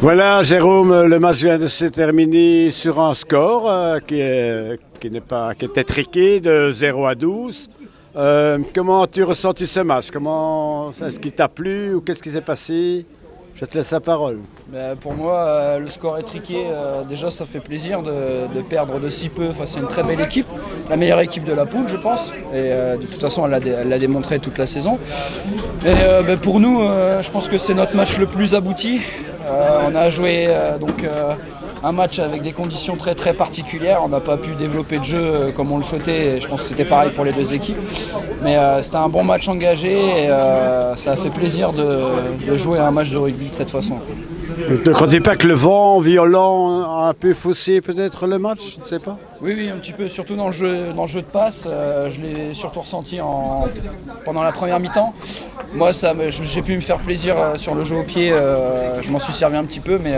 Voilà, Jérôme, le match vient de se terminer sur un score qui était triqué de 0 à 12. Comment tu ressenti ce match? Est-ce qu'il t'a plu ou qu'est-ce qui s'est passé? Je te laisse la parole. Pour moi, le score est triqué. Déjà, ça fait plaisir de perdre de si peu face à une très belle équipe. La meilleure équipe de la poule, je pense. Et de toute façon, elle l'a démontré toute la saison. Et pour nous, je pense que c'est notre match le plus abouti. On a joué un match avec des conditions très très particulières. On n'a pas pu développer de jeu comme on le souhaitait. Et je pense que c'était pareil pour les deux équipes. Mais c'était un bon match engagé et ça a fait plaisir de jouer un match de rugby de cette façon. Ne crois-tu pas que le vent violent a un peu faussé peut-être le match? Je ne sais pas. Oui, un petit peu, surtout dans le jeu de passe. Je l'ai surtout ressenti pendant la première mi-temps. Moi, j'ai pu me faire plaisir sur le jeu au pied. Je m'en suis servi un petit peu, mais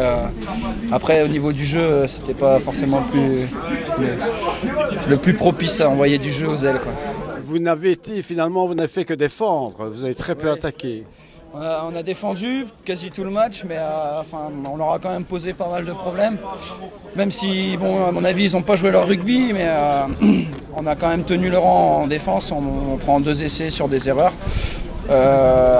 après, au niveau du jeu, c'était pas forcément le plus propice à envoyer du jeu aux ailes, quoi. Vous n'avez fait que défendre. Vous avez très peu attaqué. On a défendu quasi tout le match, mais on leur a quand même posé pas mal de problèmes. Même si, à mon avis, ils n'ont pas joué leur rugby, mais on a quand même tenu le rang en défense. On prend 2 essais sur des erreurs.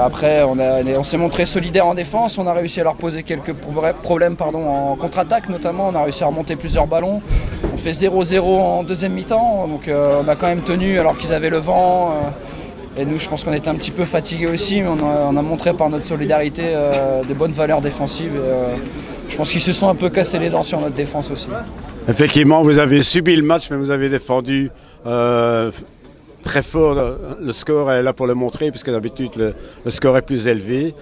Après, on s'est montré solidaire en défense. On a réussi à leur poser quelques problèmes en contre-attaque, notamment. On a réussi à remonter plusieurs ballons. On fait 0-0 en deuxième mi-temps, donc on a quand même tenu alors qu'ils avaient le vent. Et nous, je pense qu'on était un petit peu fatigués aussi, mais on a montré par notre solidarité de bonnes valeurs défensives. Je pense qu'ils se sont un peu cassés les dents sur notre défense aussi. Effectivement, vous avez subi le match, mais vous avez défendu très fort. Le score est là pour le montrer, puisque d'habitude, le score est plus élevé.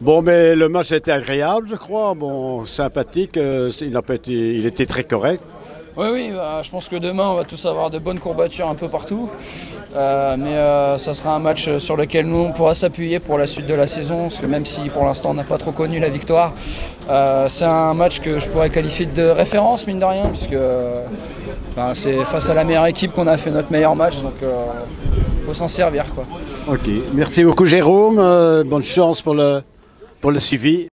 Bon, mais le match a été agréable, je crois. Bon, sympathique. Il était très correct. Oui, je pense que demain on va tous avoir de bonnes courbatures un peu partout, mais ça sera un match sur lequel nous on pourra s'appuyer pour la suite de la saison, parce que même si pour l'instant on n'a pas trop connu la victoire, c'est un match que je pourrais qualifier de référence mine de rien, puisque c'est face à la meilleure équipe qu'on a fait notre meilleur match, donc faut s'en servir, quoi. Ok, merci beaucoup Jérôme, bonne chance pour le suivi.